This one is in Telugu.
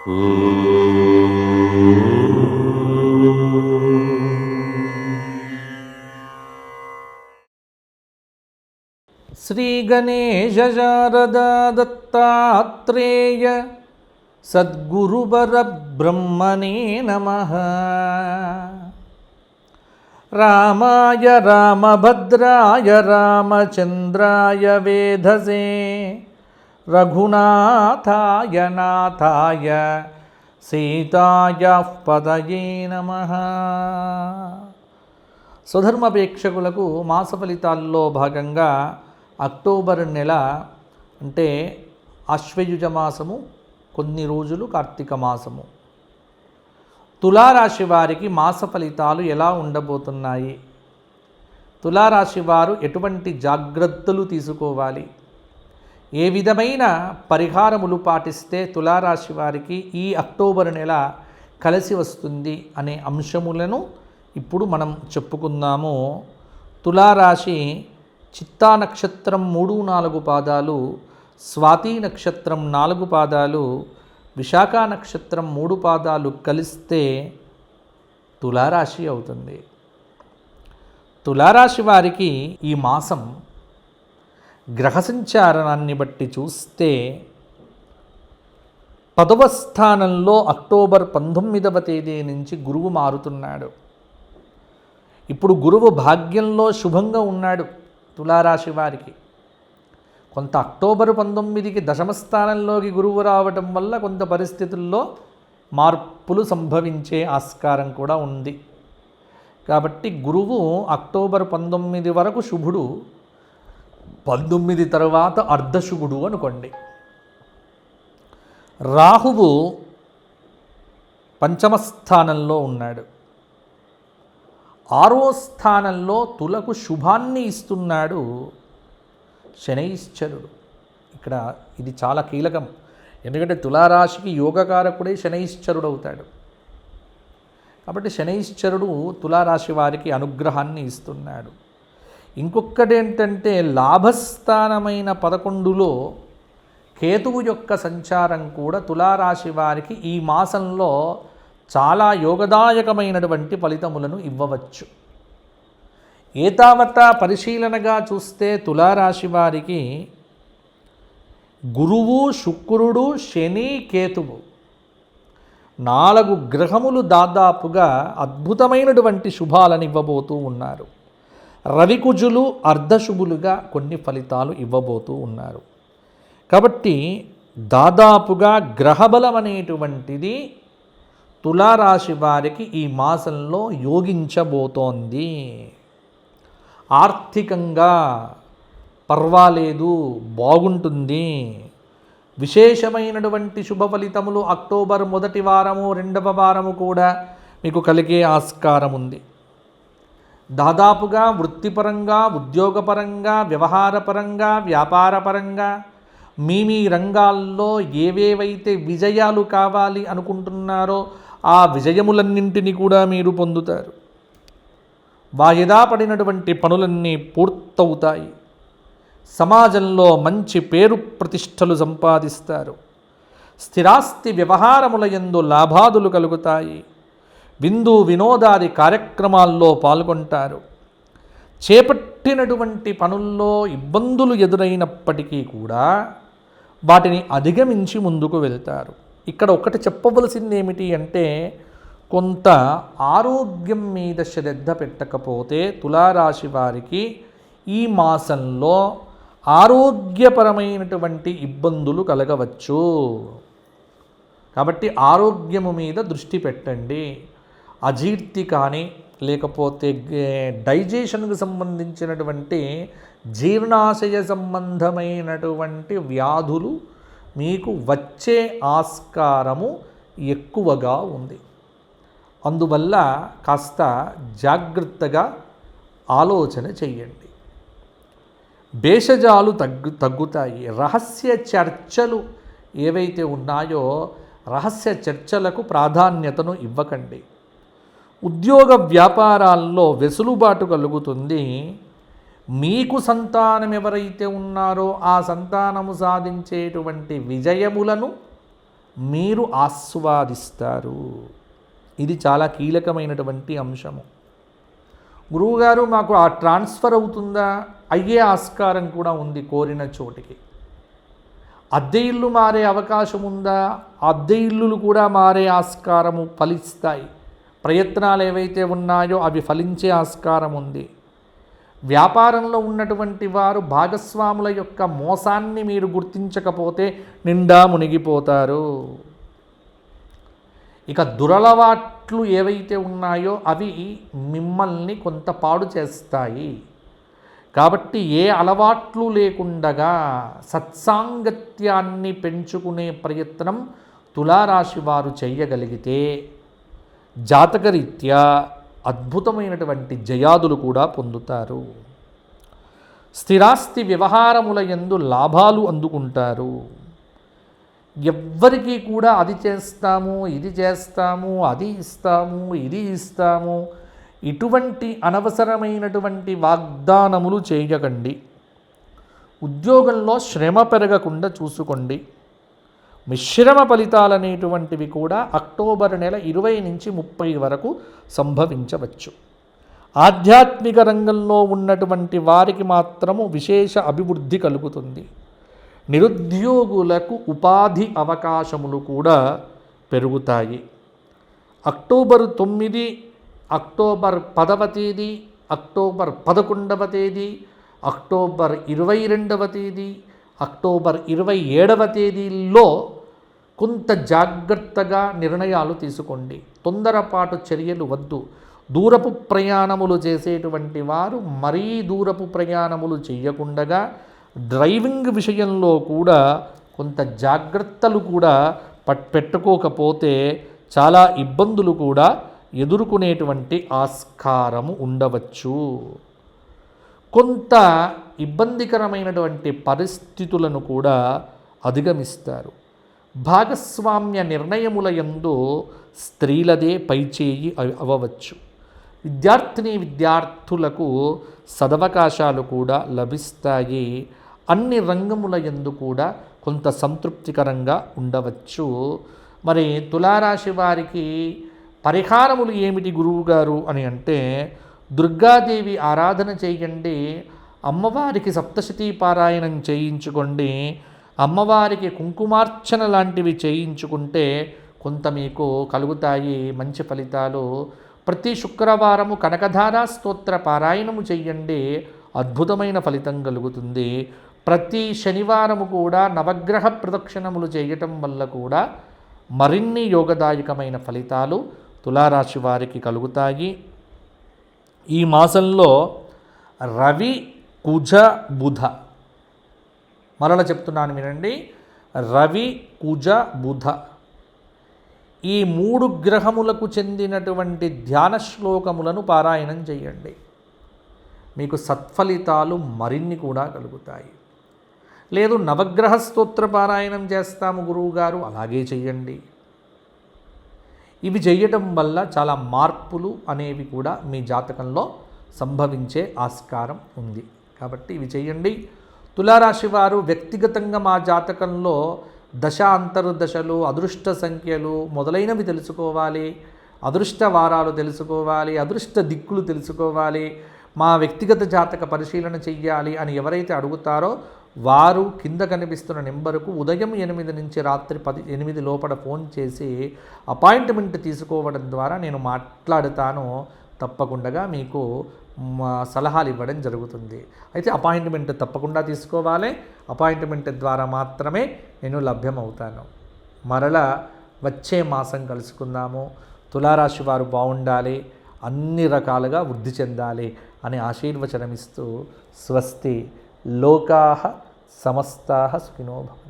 శ్రీ గణేశ శారదా దత్తాత్రేయ సద్గురువర బ్రహ్మణే నమః. రామాయ రామభద్రాయ రామచంద్రాయ వేధసే రఘునాథాయ నాథాయ సీతాయ పదయే నమః. స్వధర్మపేక్షకులకు మాస ఫలితాల్లో భాగంగా అక్టోబర్ నెల అంటే ఆశ్వయుజ మాసము, కొన్ని రోజులు కార్తీక మాసము. తులారాశి వారికి మాస ఫలితాలు ఎలా ఉండబోతున్నాయి? తులారాశి వారు ఎటువంటి జాగ్రత్తలు తీసుకోవాలి? ఏ విధమైన పరిహారములు పాటిస్తే తులారాశి వారికి ఈ అక్టోబర్ నెల కలిసి వస్తుంది అనే అంశములను ఇప్పుడు మనం చెప్పుకుందాము. తులారాశి చిత్తా నక్షత్రం 3-4 పాదాలు, స్వాతి నక్షత్రం 4 పాదాలు, విశాఖ నక్షత్రం 3 పాదాలు కలిస్తే తులారాశి అవుతుంది. తులారాశి వారికి ఈ మాసం గ్రహ సంచారాన్ని బట్టి చూస్తే 10వ స్థానంలో అక్టోబర్ 19వ తేదీ నుంచి గురువు మారుతున్నాడు. ఇప్పుడు గురువు భాగ్యంలో శుభంగా ఉన్నాడు తులారాశి వారికి. కొంత అక్టోబర్ 19కి దశమ స్థానంలోకి గురువు రావటం వల్ల కొంత పరిస్థితుల్లో మార్పులు సంభవించే ఆస్కారం కూడా ఉంది. కాబట్టి గురువు అక్టోబర్ 19 వరకు శుభుడు, 19 తర్వాత అర్ధశుభుడు అనుకోండి. రాహువు 5వ స్థానంలో ఉన్నాడు. 6వ స్థానంలో తులకు శుభాన్ని ఇస్తున్నాడు శనైశ్చరుడు. ఇక్కడ ఇది చాలా కీలకం, ఎందుకంటే తులారాశికి యోగకారకుడే శనైశ్చరుడు అవుతాడు. కాబట్టి శనైశ్చరుడు తులారాశి వారికి అనుగ్రహాన్ని ఇస్తున్నాడు. ఇంకొకటి ఏంటంటే లాభస్థానమైన 11లో కేతువు యొక్క సంచారం కూడా తులారాశి వారికి ఈ మాసంలో చాలా యోగదాయకమైనటువంటి ఫలితములను ఇవ్వవచ్చు. ఏతావత పరిశీలనగా చూస్తే తులారాశి వారికి గురువు, శుక్రుడు, శని, కేతువు 4 గ్రహములు దాదాపుగా అద్భుతమైనటువంటి శుభాలను ఇవ్వబోతూ ఉన్నారు. రవికుజులు అర్ధశుభులుగా కొన్ని ఫలితాలు ఇవ్వబోతూ ఉన్నారు. కాబట్టి దాదాపుగా గ్రహబలం అనేటువంటిది తులారాశి వారికి ఈ మాసంలో యోగించబోతోంది. ఆర్థికంగా పర్వాలేదు, బాగుంటుంది. విశేషమైనటువంటి శుభ ఫలితములు అక్టోబర్ 1వ వారము, 2వ వారము కూడా మీకు కలిగే ఆస్కారం ఉంది. దాదాపుగా వృత్తిపరంగా, ఉద్యోగపరంగా, వ్యవహారపరంగా, వ్యాపారపరంగా మీ రంగాల్లో ఏవేవైతే విజయాలు కావాలి అనుకుంటున్నారో ఆ విజయములన్నింటినీ కూడా మీరు పొందుతారు. వాయిదా పడినటువంటి పనులన్నీ పూర్తవుతాయి. సమాజంలో మంచి పేరు ప్రతిష్టలు సంపాదిస్తారు. స్థిరాస్తి వ్యవహారముల యందు లాభాదులు కలుగుతాయి. విందు వినోదాది కార్యక్రమాల్లో పాల్గొంటారు. చేపట్టినటువంటి పనుల్లో ఇబ్బందులు ఎదురైనప్పటికీ కూడా వాటిని అధిగమించి ముందుకు వెళ్తారు. ఇక్కడ ఒకటి చెప్పవలసింది ఏమిటి అంటే, కొంత ఆరోగ్యం మీద శ్రద్ధ పెట్టకపోతే తులారాశి వారికి ఈ మాసంలో ఆరోగ్యపరమైనటువంటి ఇబ్బందులు కలగవచ్చు. కాబట్టి ఆరోగ్యము మీద దృష్టి పెట్టండి. అజీర్తి కానీ, లేకపోతే డైజెషన్కు సంబంధించినటువంటి జీర్ణాశయ సంబంధమైనటువంటి వ్యాధులు మీకు వచ్చే ఆస్కారము ఎక్కువగా ఉంది. అందువల్ల కాస్త జాగ్రత్తగా ఆలోచన చెయ్యండి. భేషజాలు తగ్గుతాయి. రహస్య చర్చలు ఏవైతే ఉన్నాయో రహస్య చర్చలకు ప్రాధాన్యతను ఇవ్వకండి. ఉద్యోగ వ్యాపారాల్లో వెసులుబాటు కలుగుతుంది. మీకు సంతానం ఎవరైతే ఉన్నారో ఆ సంతానము సాధించేటువంటి విజయములను మీరు ఆస్వాదిస్తారు. ఇది చాలా కీలకమైనటువంటి అంశము. గురువుగారు మాకు ఆ ట్రాన్స్ఫర్ అవుతుందా? అయ్యే ఆస్కారం కూడా ఉంది కోరిన చోటికి. అద్దె ఇల్లు మారే అవకాశం ఉందా? అద్దె ఇల్లులు కూడా మారే ఆస్కారము ఫలిస్తాయి. ప్రయత్నాలు ఏవైతే ఉన్నాయో అవి ఫలించే ఆస్కారం ఉంది. వ్యాపారంలో ఉన్నటువంటి వారు భాగస్వాముల యొక్క మోసాన్ని మీరు గుర్తించకపోతే నిండా మునిగిపోతారు. ఇక దురలవాట్లు ఏవైతే ఉన్నాయో అవి మిమ్మల్ని కొంత పాడు చేస్తాయి. కాబట్టి ఏ అలవాట్లు లేకుండగా సత్సాంగత్యాన్ని పెంచుకునే ప్రయత్నం తులారాశి వారు చేయగలిగితే జాతకరీత్యా అద్భుతమైనటువంటి జయాదులు కూడా పొందుతారు. స్థిరాస్తి వ్యవహారముల యందు లాభాలు అందుకుంటారు. ఎవ్వరికీ కూడా అది చేస్తాము, ఇది చేస్తాము, అది ఇస్తాము, ఇది ఇస్తాము, ఇటువంటి అనవసరమైనటువంటి వాగ్దానములు చేయకండి. ఉద్యోగంలో శ్రమ పెరగకుండా చూసుకోండి. మిశ్రమ ఫలితాలనేటువంటివి కూడా అక్టోబర్ నెల 20 నుంచి 30 వరకు సంభవించవచ్చు. ఆధ్యాత్మిక రంగంలో ఉన్నటువంటి వారికి మాత్రము విశేష అభివృద్ధి కలుగుతుంది. నిరుద్యోగులకు ఉపాధి అవకాశములు కూడా పెరుగుతాయి. అక్టోబర్ 9, అక్టోబర్ 10వ తేదీ, అక్టోబర్ 11వ తేదీ, అక్టోబర్ 22వ తేదీ, అక్టోబర్ 27వ తేదీల్లో కొంత జాగ్రత్తగా నిర్ణయాలు తీసుకోండి. తొందరపాటు చర్యలు వద్దు. దూరపు ప్రయాణములు చేసేటువంటి వారు మరీ దూరపు ప్రయాణములు చేయకుండగా డ్రైవింగ్ విషయంలో కూడా కొంత జాగ్రత్తలు కూడా పెట్టుకోకపోతే చాలా ఇబ్బందులు కూడా ఎదుర్కొనేటువంటి ఆస్కారము ఉండవచ్చు. కొంత ఇబ్బందికరమైనటువంటి పరిస్థితులను కూడా అధిగమిస్తారు. భాగస్వామ్య నిర్ణయముల యందు స్త్రీలదే పైచేయి అవ్వవచ్చు. విద్యార్థులకు సదవకాశాలు కూడా లభిస్తాయి. అన్ని రంగముల యందు కూడా కొంత సంతృప్తికరంగా ఉండవచ్చు. మరి తులారాశి వారికి పరిహారములు ఏమిటి గురువుగారు అని అంటే, దుర్గాదేవి ఆరాధన చేయండి. అమ్మవారికి సప్తశతీ పారాయణం చేయించుకోండి. అమ్మవారికి కుంకుమార్చన లాంటివి చేయించుకుంటే కొంత మీకు కలుగుతాయి మంచి ఫలితాలు. ప్రతి శుక్రవారము కనకధారా స్తోత్ర పారాయణము చేయండి. అద్భుతమైన ఫలితం కలుగుతుంది. ప్రతి శనివారము కూడా నవగ్రహ ప్రదక్షిణములు చేయటం వల్ల కూడా మరిన్ని యోగదాయకమైన ఫలితాలు తులారాశి వారికి కలుగుతాయి. ఈ మాసంలో రవి, కుజ, బుధ, మరల చెప్తున్నాను వినండి, రవి, కుజ, బుధ ఈ 3 గ్రహములకు చెందినటువంటి ధ్యాన శ్లోకములను పారాయణం చేయండి. మీకు సత్ఫలితాలు మరిన్ని కూడా కలుగుతాయి. లేదు నవగ్రహ స్తోత్ర పారాయణం చేస్తాము గురువుగారు, అలాగే చెయ్యండి. ఇవి చేయటం వల్ల చాలా మార్పులు అనేవి కూడా మీ జాతకంలో సంభవించే ఆస్కారం ఉంది. కాబట్టి ఇవి చేయండి. తులారాశి వారు వ్యక్తిగతంగా మా జాతకంలో దశ అంతర్దశలు, అదృష్ట సంఖ్యలు మొదలైనవి తెలుసుకోవాలి, అదృష్ట వారాలు తెలుసుకోవాలి, అదృష్ట దిక్కులు తెలుసుకోవాలి, మా వ్యక్తిగత జాతక పరిశీలన చెయ్యాలి అని ఎవరైతే అడుగుతారో వారు కింద కనిపిస్తున్న నెంబరుకు ఉదయం 8 నుంచి రాత్రి 8 లోపల ఫోన్ చేసి అపాయింట్మెంట్ తీసుకోవడం ద్వారా నేను మాట్లాడుతాను. తప్పకుండా మీకు సలహాలు ఇవ్వడం జరుగుతుంది. అయితే అపాయింట్మెంట్ తప్పకుండా తీసుకోవాలి. అపాయింట్మెంట్ ద్వారా మాత్రమే నేను లభ్యమవుతాను. మరలా వచ్చే మాసం కలుసుకుందాము. తులారాశి వారు బాగుండాలి, అన్ని రకాలుగా వృద్ధి చెందాలి అని ఆశీర్వచనమిస్తూ స్వస్తి. లోకాః సమస్తాః సుఖినో భవంతు.